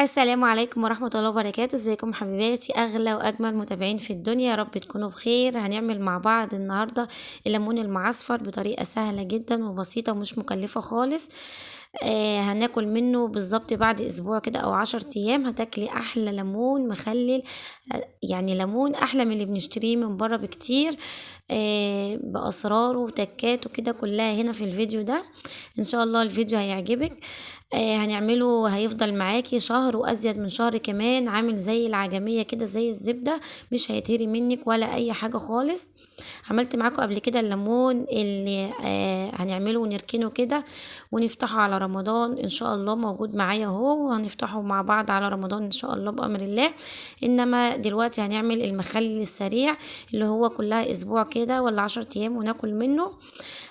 السلام عليكم ورحمة الله وبركاته. ازيكم حبيباتي، اغلى واجمل متابعين في الدنيا، يا رب تكونوا بخير. هنعمل مع بعض النهاردة الليمون المعصفر بطريقة سهلة جدا وبسيطة ومش مكلفة خالص. هناكل منه بالظبط بعد اسبوع كده او 10 ايام هتاكلي احلى ليمون مخلل. يعني ليمون احلى من اللي بنشتريه من بره بكتير. باسراره وتكاته كده كلها هنا في الفيديو ده. ان شاء الله الفيديو هيعجبك. هنعمله هيفضل معاكي شهر وازيد من شهر كمان، عامل زي العجمية كده زي الزبدة، مش هيتهري منك ولا اي حاجة خالص. عملت معاكم قبل كده الليمون اللي هنعمله ونركنه كده ونفتحه على رمضان ان شاء الله، موجود معايا اهو، وهنفتحه مع بعض على رمضان ان شاء الله بامر الله. انما دلوقتي هنعمل المخلل السريع اللي هو كلها اسبوع كده ولا 10 ايام وناكل منه.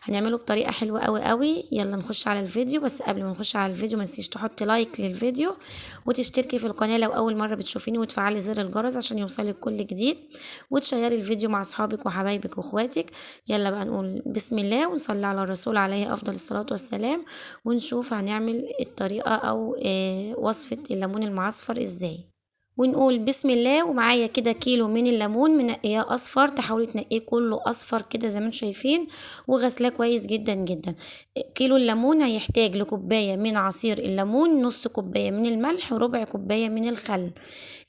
هنعمله بطريقة حلوة قوي قوي. يلا نخش على الفيديو، بس قبل ما نخش على الفيديو ما تنسيش تحطي لايك للفيديو وتشتركي في القناة لو اول مرة بتشوفيني، وتفعلي زر الجرس عشان يوصلك كل جديد، وتشيري الفيديو مع اصحابك وحبايبك واخواتك. يلا بقى نقول بسم الله ونصلي على الرسول عليه افضل الصلاة والسلام، ونشوف هنعمل الطريقة او وصفة الليمون المعصفر ازاي. ونقول بسم الله. ومعايا كده كيلو من الليمون منقياه اصفر، تحاولي تنقيه كله اصفر كده زي ما انتم شايفين، وغسلاه كويس جدا جدا. كيلو الليمون هيحتاج لكوبايه من عصير الليمون، نص كوبايه من الملح، وربع كوبايه من الخل.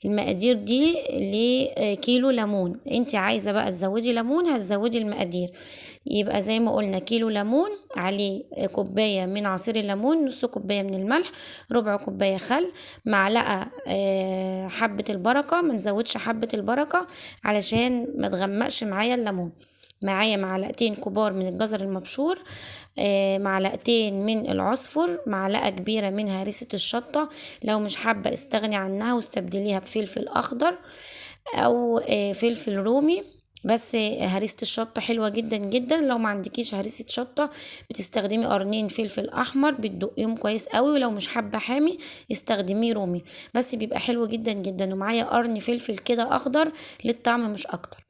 المقادير دي لكيلو ليمون. انت عايزه بقى تزودي ليمون هتزودي المقادير. يبقى زي ما قلنا كيلو ليمون عليه كوبايه من عصير الليمون، نص كوبايه من الملح، ربع كوبايه خل، معلقه حبه البركه. ما نزودش حبه البركه علشان ما تغمقش معايا الليمون. معايا معلقتين كبار من الجزر المبشور، معلقتين من العصفر، معلقة كبيرة من هريسة الشطة. لو مش حابة استغني عنها واستبدليها بفلفل أخضر أو فلفل رومي. بس هريسة الشطة حلوة جدا جدا. لو ما عندكيش هريسة شطة بتستخدمي قرنين فلفل أحمر بتدقيهم كويس قوي، ولو مش حابة حامي استخدميه رومي، بس بيبقى حلو جدا جدا. ومعايا قرن فلفل كده أخضر للطعم مش أكتر.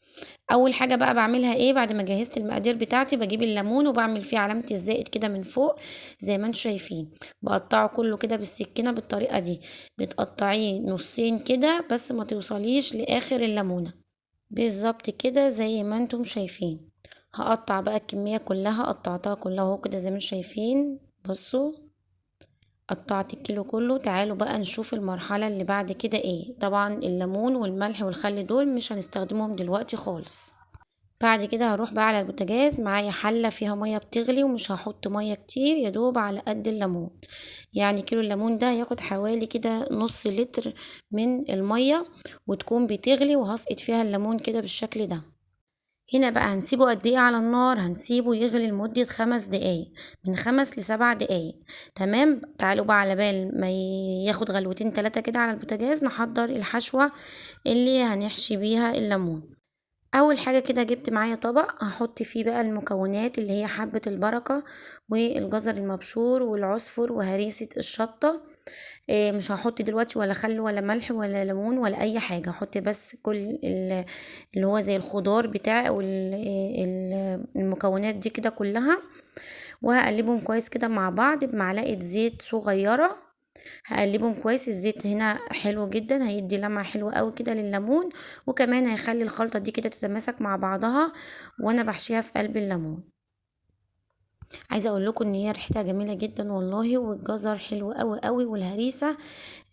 اول حاجه بقى بعملها ايه بعد ما جهزت المقادير بتاعتي؟ بجيب الليمون وبعمل فيه علامه الزائد كده من فوق زي ما انتم شايفين. بقطعه كله كده بالسكينه بالطريقه دي. بتقطعيه نصين كده بس ما توصليش لاخر الليمونه، بالظبط كده زي ما انتم شايفين. هقطع بقى الكميه كلها، قطعتها كلها اهو كده زي ما انتم شايفين. بصوا، قطعت الكيلو كله. تعالوا بقى نشوف المرحله اللي بعد كده ايه. طبعا الليمون والملح والخل دول مش هنستخدمهم دلوقتي خالص. بعد كده هروح بقى على البوتاجاز، معايا حلة فيها مية بتغلي، ومش هحط مية كتير، يدوب على قد الليمون. يعني كيلو الليمون ده هياخد حوالي كده نص لتر من المية، وتكون بتغلي، وهسقط فيها الليمون كده بالشكل ده. هنا بقى هنسيبه قد ايه على النار؟ هنسيبه يغلي لمدة 5 دقايق، من 5 ل7 دقايق. تمام. تعالوا بقى على بال ما ياخد غلوتين 3 كده على البوتاجاز نحضر الحشوة اللي هنحشي بيها الليمون. اول حاجه كده جبت معايا طبق هحط فيه بقى المكونات اللي هي حبه البركه والجزر المبشور والعصفر وهريسه الشطه. مش هحط دلوقتي ولا خل ولا ملح ولا ليمون ولا اي حاجه، هحط بس كل اللي هو زي الخضار بتاعي او المكونات دي كده كلها، وهقلبهم كويس كده مع بعض بمعلقه زيت صغيره. هقلبهم كويس. الزيت هنا حلو جدا، هيدي لمعة حلوة قوي كده لليمون، وكمان هيخلي الخلطة دي كده تتماسك مع بعضها وانا بحشيها في قلب الليمون. عايزه اقول لكم ان هي ريحتها جميله جدا والله، والجزر حلو قوي قوي، والهريسه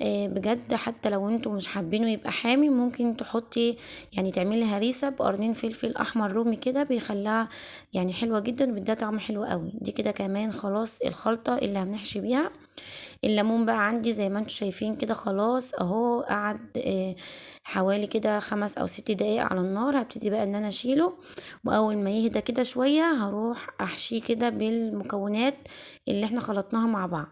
بجد. حتى لو انتوا مش حابينه يبقى حامي ممكن تحطي، يعني تعملي هريسه بقرنين فلفل احمر رومي كده، بيخليها يعني حلوه جدا وبيديها طعم حلو قوي. دي كده كمان خلاص الخلطه اللي هنحشي بيها. الليمون بقى عندي زي ما انتوا شايفين كده خلاص اهو، قعد حوالي كده 5 او 6 دقايق على النار. هبتدي بقى ان انا اشيله، واول ما يهدى كده شوية هروح احشيه كده بالمكونات اللي احنا خلطناها مع بعض.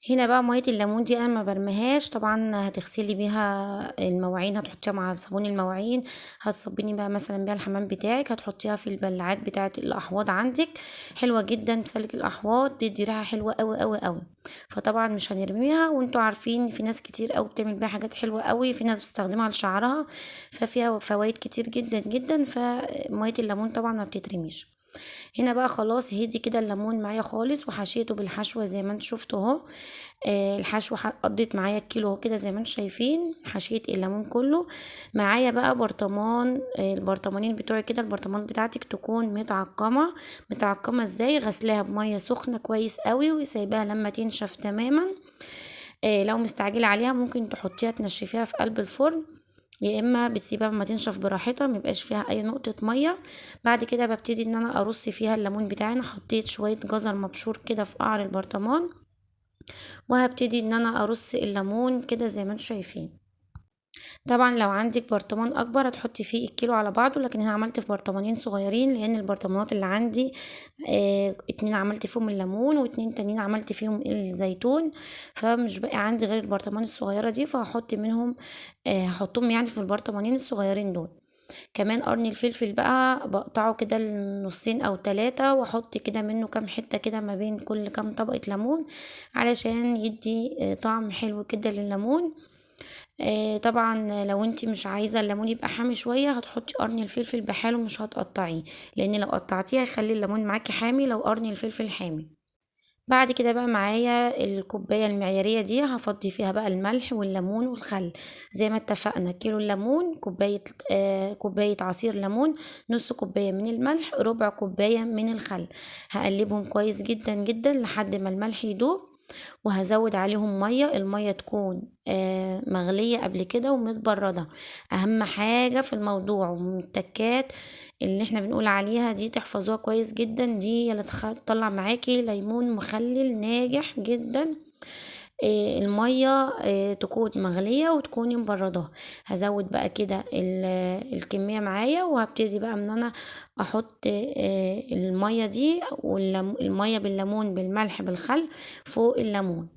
هنا بقى مية الليمون دي انا ما برميهاش طبعا، هتغسلي بيها المواعين، هتحطيها مع صابون المواعين، هتصبيني بقى مثلا بيها الحمام بتاعك، هتحطيها في البلعات بتاعه الاحواض عندك. حلوه جدا بسلك الاحواض، بيدي ريحه حلوه قوي قوي قوي. فطبعا مش هنرميها، وانتوا عارفين في ناس كتير قوي بتعمل بيها حاجات حلوه قوي، في ناس بتستخدمها لشعرها، ففيها فوائد كتير جدا جدا. فمية الليمون طبعا ما بتترميش. هنا بقى خلاص هدي كده الليمون معايا خالص، وحشيته بالحشوة زي ما انتوا شفتوا اهو. الحشوة قضت معايا الكيلو اهو كده زي ما انتوا شايفين، حشيت الليمون كله. معايا بقى برطمان، البرطمانين بتوعي كده، البرطمان بتاعتك تكون متعقمة. متعقمة ازاي؟ غسلاها بمية سخنة كويس قوي وسايباها لما تنشف تماما. لو مستعجلة عليها ممكن تحطيها تنشفيها في قلب الفرن، يا اما بتسيبها لما تنشف براحتها ميبقاش فيها اي نقطة مية. بعد كده ببتدي ان انا ارص فيها الليمون بتاعي. انا حطيت شوية جزر مبشور كده في قعر البرطمان، وهبتدي ان انا ارص الليمون كده زي ما انتم شايفين. طبعا لو عندك برطمان اكبر هتحطي فيه الكيلو على بعضه، لكن انا عملت في برطمانين صغيرين لان البرطمانات اللي عندي اتنين عملت فيهم الليمون واتنين تانيين عملت فيهم الزيتون، فمش باقي عندي غير البرطمان الصغيرة دي، فهحط منهم هحطهم يعني في البرطمانين الصغيرين دول. كمان قرن الفلفل بقى بقطعه كده لنصين او 3، واحط كده منه كام حتة كده ما بين كل كام طبقة ليمون علشان يدي طعم حلو كده لليمون. طبعا لو انت مش عايزة الليمون يبقى حامي شوية هتحطي قرن الفلفل بحاله، مش هتقطعيه، لان لو قطعتيه هيخلي الليمون معاكي حامي لو قرن الفلفل حامي. بعد كده بقى معايا الكوباية المعيارية دي هفضي فيها بقى الملح والليمون والخل زي ما اتفقنا. كيلو الليمون كوباية عصير ليمون، نص كوباية من الملح، ربع كوباية من الخل. هقلبهم كويس جدا جدا لحد ما الملح يدوب، وهزود عليهم مية. المية تكون مغلية قبل كده ومتبردة. اهم حاجة في الموضوع ومن التكات اللي احنا بنقول عليها دي تحفظوها كويس جدا، دي اللي تطلع معاكي ليمون مخلل ناجح جدا. المية تكون مغلية وتكوني مبرداها. هزود بقى كده الكمية معايا، وهبتدي بقى ان انا احط المية دي والمية بالليمون بالملح بالخل فوق الليمون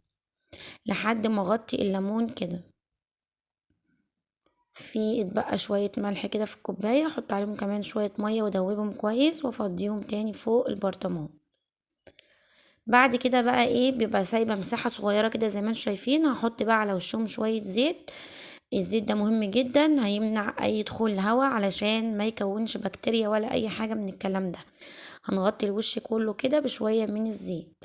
لحد ما اغطي الليمون كده. في اتبقى شوية ملح كده في الكوباية، احط عليهم كمان شوية مية وادوبهم كويس وافضيهم تاني فوق البرطمان. بعد كده بقى ايه بيبقى سايبه مساحه صغيره كده زي ما انتم شايفين. هحط بقى على وشهم شويه زيت. الزيت ده مهم جدا، هيمنع اي دخول هواء علشان ما يكونش بكتيريا ولا اي حاجه من الكلام ده. هنغطي الوش كله كده بشويه من الزيت.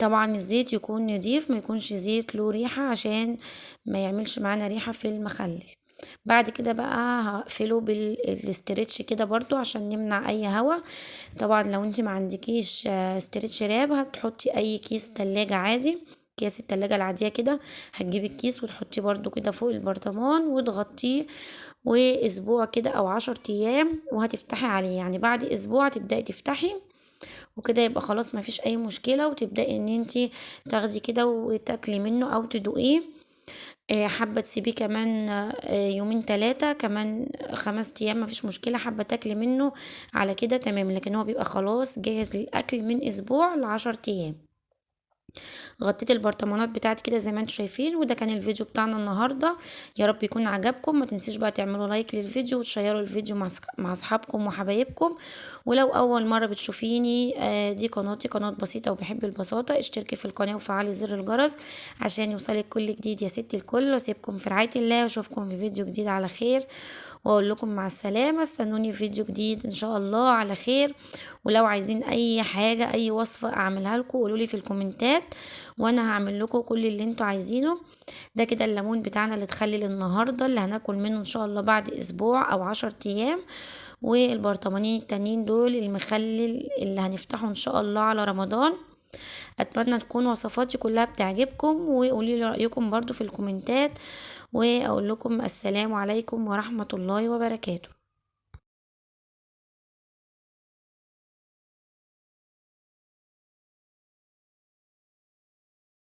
طبعا الزيت يكون نضيف، ما يكونش زيت له ريحه عشان ما يعملش معانا ريحه في المخلل. بعد كده بقى هقفله بالاسترتش كده برضو عشان يمنع اي هوا. طبعا لو انت ما عندكيش استرتش راب هتحطي اي كيس تلاجة عادي، كيس التلاجة العادية كده. هتجيبي الكيس وتحطيه برضو كده فوق البرطمان وتغطيه، واسبوع كده او 10 ايام وهتفتحي عليه. يعني بعد اسبوع تبدأي تفتحي وكده يبقى خلاص ما فيش اي مشكلة، وتبدأي ان انت تاخدي كده وتاكلي منه او تدوقيه. حابة تسيبيه كمان يومين 3 كمان 5 ايام مفيش مشكلة. حابة تاكلي منه على كده تمام، لكن هو بيبقى خلاص جاهز للاكل من اسبوع ل10 ايام. غطيت البرطمانات بتاعتي كده زي ما انتم شايفين، وده كان الفيديو بتاعنا النهارده. يا رب يكون عجبكم. ما تنسيش بقى تعملوا لايك للفيديو وتشيروا الفيديو مع اصحابكم وحبايبكم. ولو اول مره بتشوفيني دي قناتي، قناه بسيطه وبحب البساطه. اشتركي في القناه وفعلي زر الجرس عشان يوصلك كل جديد يا ستي الكل. واسيبكم في رعايه الله، واشوفكم في فيديو جديد على خير، واقول لكم مع السلامة. استنوني في فيديو جديد ان شاء الله على خير. ولو عايزين اي حاجة اي وصفة اعملها لكم قولولي في الكومنتات وانا هعمل لكم كل اللي انتوا عايزينه. ده كده الليمون بتاعنا اللي اتخلل النهاردة، اللي هناكل منه ان شاء الله بعد اسبوع او 10 ايام. والبرطمانين التانيين دول المخلل اللي هنفتحه ان شاء الله على رمضان. اتمنى تكون وصفاتي كلها بتعجبكم، وقولي لي رأيكم برضو في الكومنتات. واقول لكم السلام عليكم ورحمة الله وبركاته.